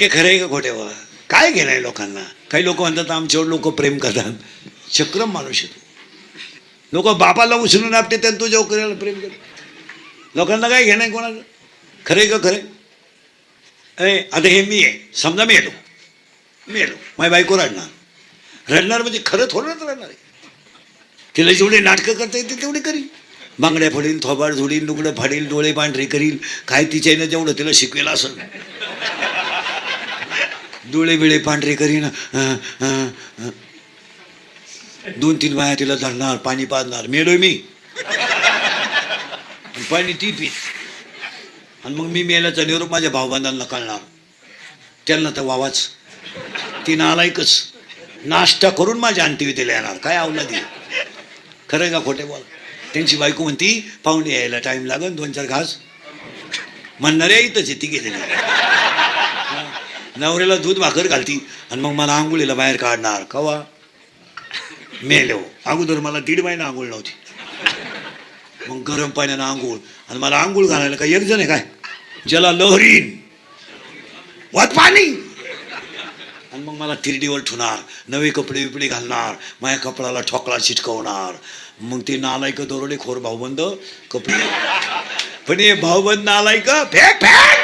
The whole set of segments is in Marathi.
हे खरं आहे का खोटे बा? काय घेणं आहे लोकांना? काही लोक म्हणतात आमच्यावर लोक प्रेम करतात. चक्रम माणूस येतो. लोक बापाला उचलून आपटे त्यानं तुझ्या करायला प्रेम करतात. लोकांना काय घेणं आहे कोणाचं? खरं आहे का खरं आहे? आता हे मी आहे, समजा मी येलो माझी बायको रडणार म्हणजे खरं थोडंच रडणार आहे. तिला जेवढे नाटकं करता येते तेवढे करील. बांगड्या फोडील, थोबाड झोडील, लुगडं फाडील, डोळे पांढरे करील. काय तिच्यानं जेवढं तिला शिकवेल असं डोळे बिळे पांढरे करीन. 2-3 बाया तिला धरणार, पाणी पाजणार. मेलोय मी, पाणी ती पीत. आणि मग मी मेल्याचा निरोप माझ्या भाऊबंधांना कळणार. त्यांना तर वावाच, ती नालायकच. नाश्ता करून माझ्या अंत्यविधीला येणार. काय अवलादी. खरं आहे का खोटे बोल? त्यांची बायको म्हणती पाहुणे यायला टाईम लागन, 2-4 घास म्हणणारे इथंच आहे. ती गेलेली नवऱ्याला दूध भाकर घालती आणि मग मला आंघोळीला बाहेर काढणार. कवा मेलो. अगोदर मला 1.5 महिना आंघोळ नव्हती. मग गरम पाण्यानं आंघोळ. आणि मला आंघोळ घालायला काय एक जण आहे काय? ज्याला लहरीन वात पाणी. आणि मग मला तिरडीवर ठेवणार, नवे कपडे बिपडे घालणार, माझ्या कपड्याला ठोकळा चिटकवणार. मग ते नालायक दरोडे खोर भाऊबंद कपडे. पण हे भाऊबंद नालायक फेक फेक.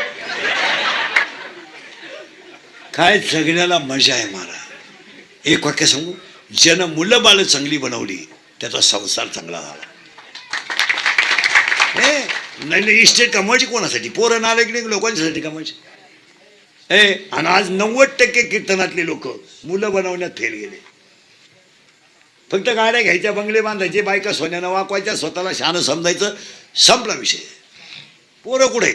काय सगळ्याला मजा आहे मारा. एक वाक्य सांगू, ज्यानं मुलं बाळ चांगली बनवली त्याचा संसार चांगला झाला. नाही इस्टेट कमवायची कोणासाठी? पोरं नालायक नाही लोकांच्यासाठी कमवायची. आणि आज 90% कीर्तनातले लोक मुलं बनवण्यात फेल गेले. फक्त गाड्या घ्यायच्या, बंगले बांधायचे, बायका सोन्यानं वाकवायच्या, स्वतःला शहाणं समजायचं, संपला विषय. पोरं कुठे?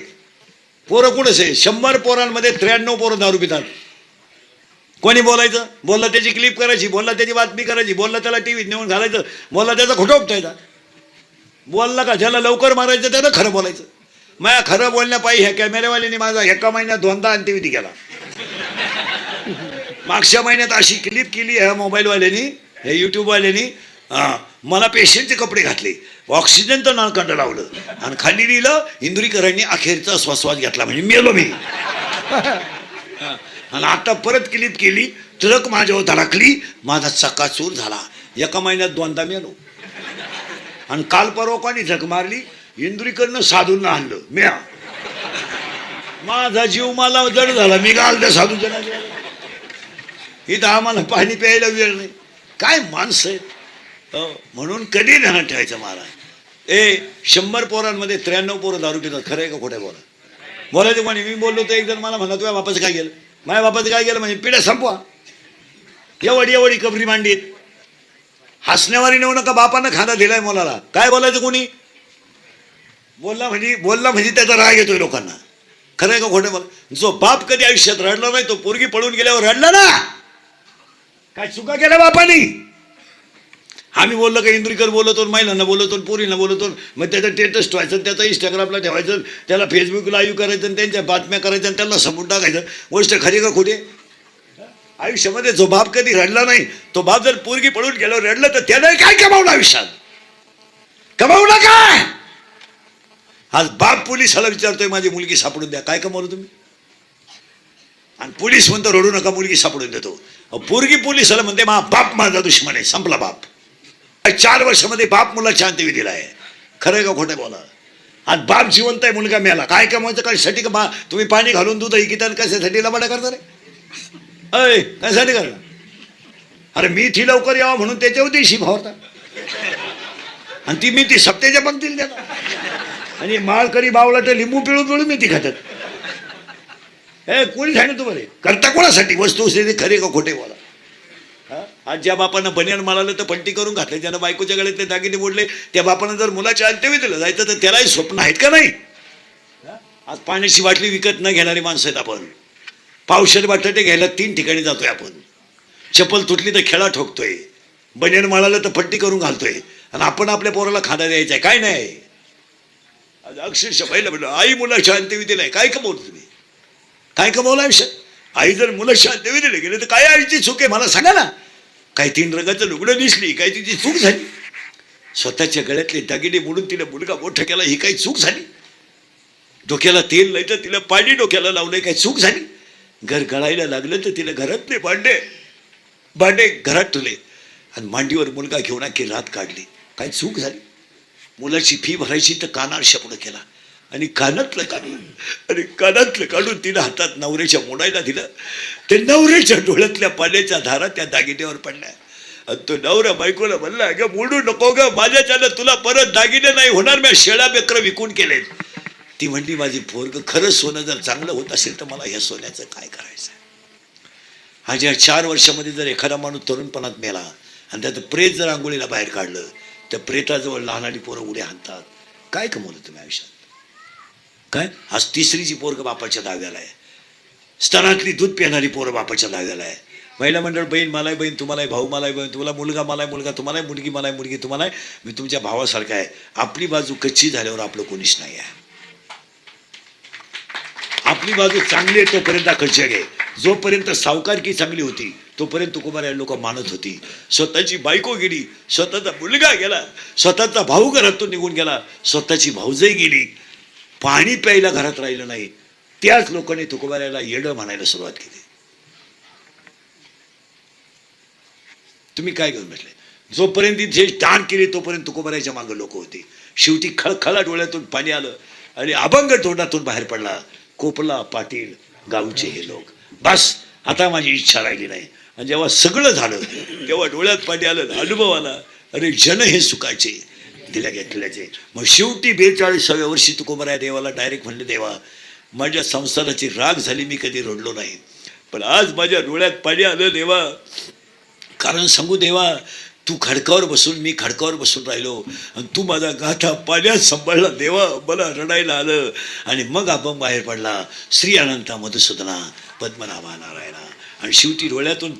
पोरं कुठेच आहे? 100 पोरांमध्ये 93 पोरं दारू पितात. कोणी बोलायचं? बोलला त्याची क्लिप करायची, बोलला त्याची बातमी करायची, बोलला त्याला टीव्हीत नेऊन घालायचं, बोलला त्याचा खोटं उपटायचा. बोलला का ज्याला लवकर मारायचं त्यानं खरं बोलायचं. माझ्या खरं बोलण्यापायी ह्या कॅमेऱ्यावाल्याने माझा एका महिन्यात 2दा अंत्यविधी केला. मागच्या महिन्यात अशी क्लिप केली ह्या मोबाईलवाल्यांनी, ह्या यूट्यूबवाल्यांनी. मला पेशंटचे कपडे घातले, ऑक्सिजनचं नळकंड लावलं आणि खाली लिहिलं इंदुरीकरांनी अखेरचा श्वास घेतला म्हणजे मेलो मी. आणि आता परत क्लिप केली, ट्रक माझ्यावर धडकली, माझा चक्काचूर झाला. एका महिन्यात 2दा मेलो. आणि काल परवा कोणी झक मारली, इंदुरीकडनं साधूंना आणलं. म्या माझा जीव मला जड झाला. मी घाल त्या साधूच्या नादी. इथं आम्हाला पाणी प्यायला वेळ नाही. काय माणसं आहेत. म्हणून कधी ध्यानात ठेवायचं महाराज. 100 पोरांमध्ये 93 पोरं दारू पितात. खरं आहे का खोटं? बोलायचं कोणी? मी बोललो तर एक जण मला म्हणा तुझ्या बापाचं काय गेलं? माझ्या बापाचं काय गेलं म्हणजे पिढ्या संपवा. एवढी कबरी मांडीत हसण्यावारी नेऊ नका. बापानं खाना दिलाय मुलाला. काय बोलायचं कोणी? बोलला म्हणजे त्याचा राग येतोय लोकांना. खरं आहे का खोटं? बोला. जो बाप कधी आयुष्यात रडला नाही तो पोरगी पळून गेल्यावर रडला ना. काय चुका केल्या बापानी? आम्ही बोललो का इंदुरीकर बोलतो, महिलांना बोलतो, पोरींना बोलतो, मग त्याचं स्टेटस ठेवायचं, त्याचं इंस्टाग्रामला ठेवायचं, त्याला फेसबुक लाईव्ह करायचं, त्यांच्या बातम्या करायच्या आणि त्यांना समोर टाकायचं. गोष्ट खरी का खोटी? आयुष्यामध्ये जो बाप कधी रडला नाही तो बाप जर पोरगी पळून गेल्यावर रडलं तर त्याने काय कमावलं आयुष्यात? कमावलं काय? आज बाप पोलिसाला विचारतोय माझी मुलगी सापडून द्या. काय कमावलं तुम्ही? आणि पोलीस म्हणतो रडू नका मुलगी सापडून देतो. पोरगी पोलिसाला म्हणते मा बाप माझा दुश्मन आहे, संपला बाप. 4 वर्षामध्ये बाप मुलाच्या अंत्यविधीला आहे. खरं का खोटं? बोला. आज बाप जिवंत आहे, मुलगा मेला. काय कमावायचं? कशासाठी? का तुम्ही पाणी घालून दूध ऐकिता कशासाठी लबाडा करता रे? कशासाठी करणार? अरे मी ती लवकर यावं म्हणून त्याच्यावर दिवशी भावता. आणि मी ती सप्त्याच्या पंक्तीला देतात. आणि माळकरी बावला तर लिंबू पिळून मी ती खातात. कोणी सांगितलं तुम्हाला? करता कोणासाठी? वस्तू खरे का खोटे? बोला. आज ज्या बापानं बनियान माळालं तर पलटी करून घातले, ज्यानं बायकोच्या गळ्यातले दागिने मोडले, त्या बापानं जर मुलाच्या अंत्यविधीला जायचं तर त्यालाही स्वप्न आहेत का नाही? आज पाण्याची बाटली विकत न घेणारी माणसं आहेत आपण. पावशेर बटाटे घ्यायला 3 ठिकाणी जातोय आपण. चप्पल तुटली तर खेळा ठोकतोय, बनियान माळालं तर पट्टी करून घालतोय. आणि आपण आपल्या पोराला खाना द्यायचा आहे काय? नाही. आज अक्षरशः पहिलं आई मुलाच्या अंत्यविधीला आहे. काय कमवलं तुम्ही? काय कमवलं आयुष्यात? आई जर मुलाच्या अंत्यविधीला गेले तर काय आईची चूक आहे मला सांगा ना. काही 3 रंगाचं लुगडं दिसली काय तिची चूक झाली? स्वतःच्या गळ्यातले दागिने मोडून तिला मुलगा मोठं केला ही काही चूक झाली? डोक्याला तेल नाही तर तिला पाणी डोक्याला लावलंय काय चूक झाली? घर गळायला लागलं तर तिला घरातले भांडे घरात ठेवले आणि मांडीवर मुलगा घेऊन की रात काढली. काय चूक झाली? मुलाची फी भरायची तर कानार शब्द केला आणि कानातलं काढून तिनं हातात नवऱ्याच्या मोडायला दिलं. ते नवऱ्याच्या डोळ्यातल्या पाण्याच्या धारा त्या दागिन्यावर पडल्या आणि तो नवरा बायकोला म्हणला, अगं मोडू नको ग, माझ्याच्यानं तुला परत दागिने नाही होणार, मी शेळा बेकर विकून केले. ती म्हणली, माझी पोरग खरं सोनं जर चांगलं होत असेल तर मला ह्या सोन्याचं काय करायचं? हा ज्या 4 वर्षामध्ये जर एखादा माणूस तरुणपणात मेला आणि त्याचं प्रेत जर आंघोळीला बाहेर काढलं, त्या प्रेताजवळ लहानाली पोरं उड्या हाणतात. काय कमवलं तुम्ही आयुष्यात? काय? आज 3रीची पोरग बापाच्या दाव्याला आहे. स्तनातली दूध पिणारी पोरं बापाच्या दाव्याला आहे. महिला मंडळ, बहीण मलाही बहीण, तुम्हालाही भाऊ मलाही बहीण, तुम्हाला मुलगा मलाही मुलगा, तुम्हालाही मुलगी मलाही मुलगी, तुम्हालाही मी तुमच्या भावासारखा आहे. आपली बाजू कच्ची झाल्यावर आपलं कोणीच नाही आहे. आपली बाजू चांगली आहे तोपर्यंत खर्च घे. जोपर्यंत सावकारकी चांगली होती तोपर्यंत तुकोबाराया लोक मानत होती. स्वतःची बायको गेली, स्वतःचा मुलगा गेला, स्वतःचा भाऊ घरातून निघून गेला, स्वतःची भाऊजही गेली, पाणी प्यायला घरात राहिलं नाही. त्याच लोकांनी तुकोबारायाला येडं म्हणायला सुरुवात केली. तुम्ही काय घेऊन बसले? जोपर्यंत जे दान केले तोपर्यंत तुकोबारायाच्या मागे लोक होते. शेवटी खळखळा डोळ्यातून पाणी आलं आणि अभंग तोंडातून बाहेर पडला, कोपला पाटील गावचे हे लोक. बस आता माझी इच्छा राहिली नाही. आणि जेव्हा सगळं झालं तेव्हा डोळ्यात पाणी आलं, अनुभव आला, अरे जन हे सुखाचे दिल्या घेतल्याचे. मग शेवटी 42व्या वर्षी तुकोबाराया देवाला डायरेक्ट म्हणले, देवा माझ्या संसाराची राग झाली, मी कधी रडलो नाही, पण आज माझ्या डोळ्यात पाणी आलं देवा. कारण सांगू देवा, तू खडकावर बसून, मी खडकावर बसून राहिलो आणि तू माझा गाथा पाण्यात सांभाळला देवा, मला रडायला आलं. आणि मग अभंग बाहेर पडला, श्री अनंता मधुसूदना पद्मनाभा नारायणा. आणि शेवटी डोळ्यातून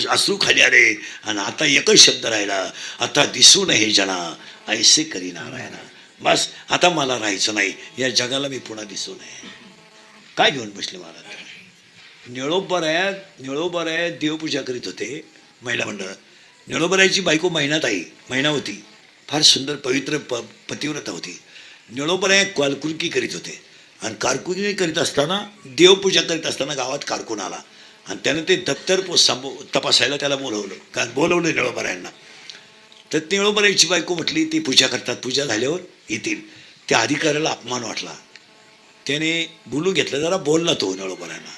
अश्रू खाली आले आणि आता एकच शब्द राहिला, आता दिसू नये जना ऐसे करी नारायणा. बस आता मला राहायचं नाही, या जगाला मी पुन्हा दिसू नये. काय घेऊन बसले महाराज? निळोबाराया देवपूजा करीत होते महिला मंडळात. निळोबारायाची बायको महिना होती, फार सुंदर पवित्र पतिव्रता होती. निळोबाराया कारकुनकी करीत होते आणि कारकुनकी करीत असताना, देवपूजा करीत असताना गावात कारकून आला आणि त्यानं ते दप्तर तपासायला त्याला बोलवलं निळोबारायांना. तर निळोबारायाची बायको म्हटली, ती पूजा करतात, पूजा झाल्यावर येतील. त्या अधिकाऱ्याला अपमान वाटला, त्याने बोलू घेतलं, जरा बोलला तो निळोबारायांना.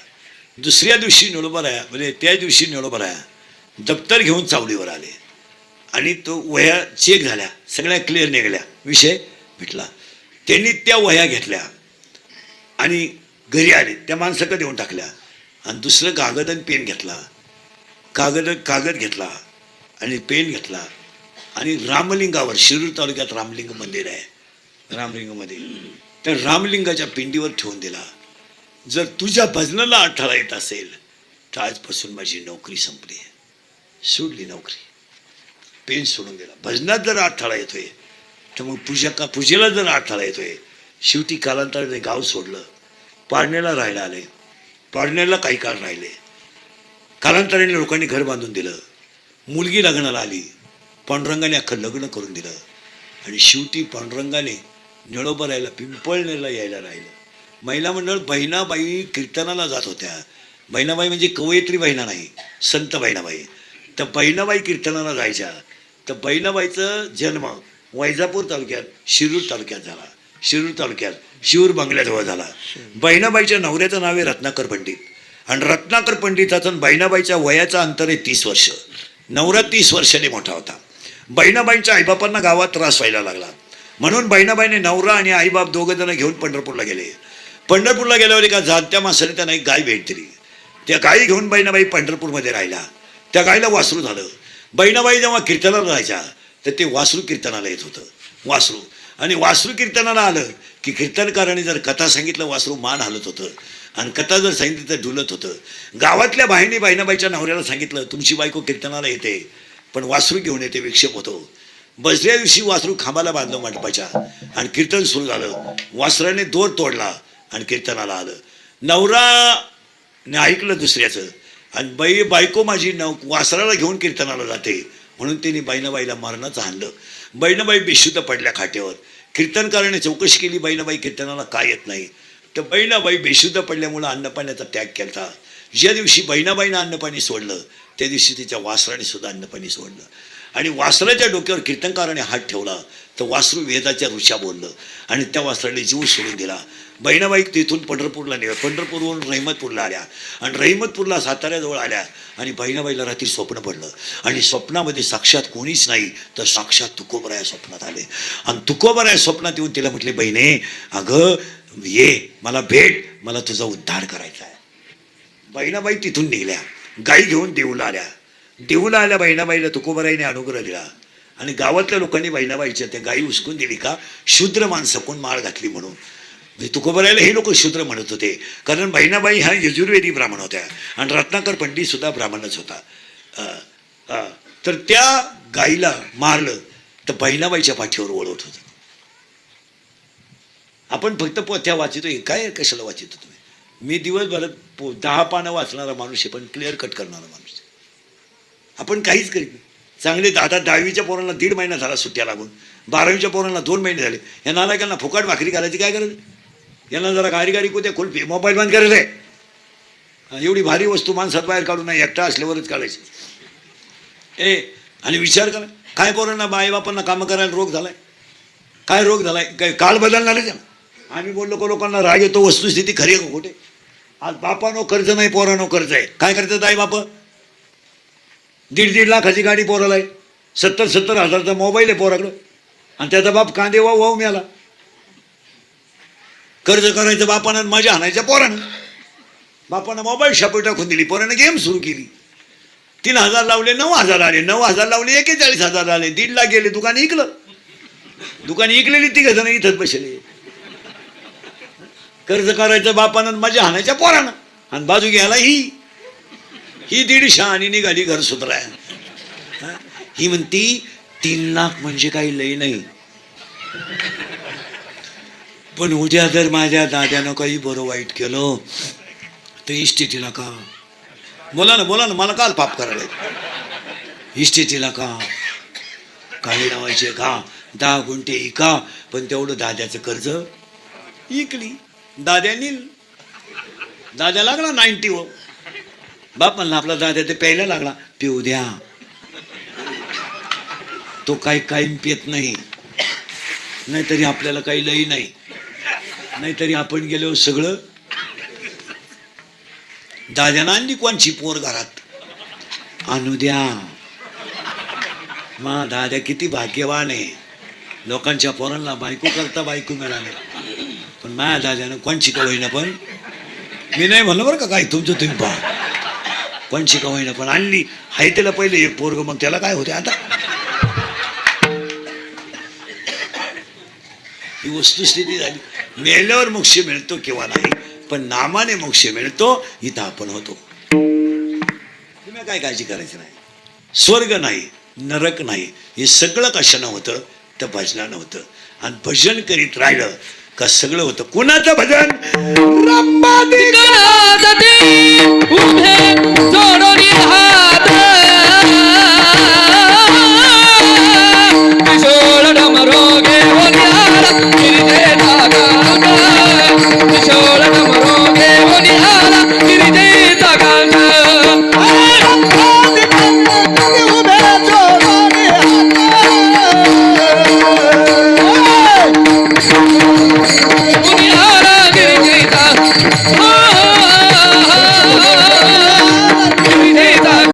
दुसऱ्या दिवशी निळोबाराया, म्हणजे त्या दिवशी निळोबाराया दप्तर घेऊन चावडीवर आले आणि तो वह्या चेक झाल्या, सगळ्या क्लिअर निघाल्या, विषय भेटला. त्यांनी त्या वह्या घेतल्या आणि घरी आले, त्या माणसाकडे देऊन टाकल्या आणि दुसरं कागद आणि पेन घेतला, कागद घेतला आणि पेन घेतला आणि रामलिंगावर, शिरूर तालुक्यात रामलिंग मंदिर आहे, रामलिंगमध्ये त्या रामलिंगाच्या पिंडीवर ठेवून दिला. जर तुझ्या भजनाला अडथळा येत असेल तर आजपासून माझी नोकरी संपली आहे. सोडली नोकरी, पेन सोडून दिला. भजनात जर अडथळा येतोय तर मग पूजेला जर अडथळा येतोय. शेवटी कालांतराने गाव सोडलं, पाडण्याला राहायला आले. पाडण्याला काही काळ राहिले. कालांतराने लोकांनी घर बांधून दिलं, मुलगी लग्नाला आली, पांडुरंगाने अख्खं लग्न करून दिलं आणि शेवटी पांडुरंगाने निळोबारायाला पिंपळनेरला यायला राहिलं. महिला मंडळ बहिणाबाई कीर्तनाला जात होत्या. बहिणाबाई म्हणजे कवयित्री बहिणा नाही, संत बहिणाबाई. तर बहिणाबाई कीर्तनाला जायच्या. तर बहिणाबाईचा जन्म वैजापूर तालुक्यात, शिरूर तालुक्यात झाला. शिरूर तालुक्यात शिरूर बंगल्याजवळ झाला. बहिणाबाईच्या नवऱ्याचं नाव आहे रत्नाकर पंडित आणि रत्नाकर पंडिताचं बहिणाबाईच्या वयाचं अंतर आहे 30 वर्ष. नवरा 30 वर्षाने मोठा होता. बहिणाबाईंच्या आईबापांना गावात त्रास व्हायला लागला, म्हणून बहिणाबाईने नवरा आणि आईबाप दोघं जण घेऊन पंढरपूरला गेले. पंढरपूरला गेल्यावर एका जाणत्या माणसाने त्यांना एक गाय भेट दिली. त्या गायी घेऊन बहिणाबाई पंढरपूरमध्ये राहिल्या. त्या गायीला वासरू झालं. बहिणाबाई जेव्हा कीर्तनाला जायच्या तर ते वासरू कीर्तनाला येत होतं, वासरू. आणि वासरू कीर्तनाला आलं की कीर्तनकाराने जर कथा सांगितलं, वासरू मान हलत होतं आणि कथा जर सांगितली तर डुलत होतं. गावातल्या बाईंनी बहिणाबाईच्या नवऱ्याला सांगितलं, तुमची बायको कीर्तनाला येते पण वासरू घेऊन येते, विक्षेप होतो. बसल्या दिवशी वासरू खांबाला बांधलं मंडपाच्या आणि कीर्तन सुरू झालं. वासराने दोर तोडला आणि कीर्तनाला आलं. नवराने ऐकलं दुसऱ्याचं आणि बायको माझी वासराला घेऊन कीर्तनाला जाते म्हणून त्यांनी बहिणाबाईला मारणाचं आणलं. बहिणाबाई बेशुद्ध पडल्या खाट्यावर. कीर्तनकाराने चौकशी केली, बहिणाबाई कीर्तनाला काय येत नाही. तर बहिणाबाई बेशुद्ध पडल्यामुळं अन्नपाण्याचा त्याग केला. ज्या दिवशी बहिणाबाईनं अन्नपाणी सोडलं त्या दिवशी तिच्या वासराने सुद्धा अन्नपाणी सोडलं. आणि वासराच्या डोक्यावर कीर्तनकाराने हात ठेवला तर वासरू वेदाच्या ऋषा बोललं आणि त्या वासराने जीव सोडून दिला. बहिणाबाई तिथून पंढरपूरला निघाल्या, पंढरपूरवरून रहिमतपूरला आल्या आणि रहिमतपूरला साताऱ्याजवळ आल्या आणि बहिणाबाईला रात्री स्वप्न पडलं आणि स्वप्नामध्ये साक्षात कोणीच नाही तर साक्षात तुकोबराया स्वप्नात आले आणि तुकोबराया स्वप्नात येऊन तिला म्हटले, बहिणे अगं ये, मला भेट, मला तुझा उद्धार करायचा आहे. बहिणाबाई तिथून निघल्या, गाई घेऊन देऊला आल्या. देऊला आल्या बहिणाबाईला तुकोबराईने अनुग्रह दिला आणि गावातल्या लोकांनी बहिणाबाईच्या त्या गाई उचकून दिली का शूद्र माणसं कोण माळ घातली म्हणून. तुकोबरायला हे लोक शूद्र म्हणत होते कारण बहिणाबाई ह्या यजुर्वेदी ब्राह्मण होत्या आणि रत्नाकर पंडित सुद्धा ब्राह्मणच होता. तर त्या गाईला मारलं तर बहिणाबाईच्या पाठीवर ओढवत होतं. आपण फक्त पोथ्या वाचितो, काय कशाला वाचितो तुम्ही? मी दिवसभरात 10 पानं वाचणारा माणूस आहे पण क्लिअर कट करणारा माणूस आहे. आपण काहीच करीत नाही. चांगले आता 10वीच्या पोरांना 1.5 महिना झाला सुट्ट्या लागून, 12वीच्या पोरांना 2 महिने झाले. या नालायकांना फुकाट भाकरी करायची काय गरज? यांना जरा गारी कुठे खुलपी मोबाईल बंद करायला आहे. एवढी भारी वस्तू माणसात बाहेर काढू नाही, एकटा असल्यावरच काढायची. आणि विचार करा काय पोरांना बाईबापांना कामं करायला रोग झालाय. काय रोग झालाय? काय काल बदलणार आहे? आम्ही बोललो लोकांना राग येतो, वस्तुस्थिती खरी आहे खोटे. आज बापानो कर्ज नाही, पोरानो कर्ज आहे. काय करतात आई बाप? 1.5 लाखाची गाडी पोराला आहे, 70 हजारचा मोबाईल आहे पोराकडं आणि त्याचा बाप कांदे वाहू मिळाला. कर्ज करायचं बापानं, मजा आणायच्या पोरानं. बापानं मोबाईल शापी टाकून दिली, पोरानं गेम सुरू केली. 3,000 लावले 9,000 आले, 9,000 लावले 41,000 आले, 1.5 लाख गेले. दुकान इकलं. दुकान इकलेली 3 जण इथंच बसले. कर्ज करायचं बापानं, मजा आणायच्या पोरानं आणि बाजू घ्यायला ही 150 आणि निघाली घर सुधराय. ही म्हणती 3 लाख म्हणजे काही लई नाही, पण उद्या जर माझ्या दाद्यानं काही बरं वाईट केलं तर इस्टेटीला का? बोला ना मला काल पाप करायला. इस्टेटीला का काही लावायचे का? 10 गुंठे इका, पण तेवढं दाद्याचं कर्ज इकली. दाद्या लागला 90 व बाप म्हणला आपला दाद्या ते प्यायला लागला, पिऊ द्या. तो काही कायम पित नाही, नाहीतरी आपल्याला काही लई नाही, नाहीतरी आपण गेलो सगळं. दाद्यानं आणली कोणची पोर घरात, आणू द्या. मा दाद्या किती भाग्यवान आहे, लोकांच्या पोरांना बायको करता बायको मिळाले. पण माझ्या दाद्यानं कोणची का होईना, पण मी नाही म्हणलं बरं का काय, तुमचं तुम्ही पहा. कोणची का होईना पण आणली. हाय त्याला पहिले एक पोरग, मग त्याला काय होते आता. ही वस्तुस्थिती झाली. मेल्यावर मोक्ष मिळतो किंवा नाही, पण नामाने मोक्ष मिळतो. इथं आपण होतो. तुम्ही काय काळजी करायची नाही. स्वर्ग नाही, नरक नाही, हे सगळं कशानं होतं तर भजनानं होतं. आणि भजन करीत राहिलं का सगळं होतं. कुणाचं भजन?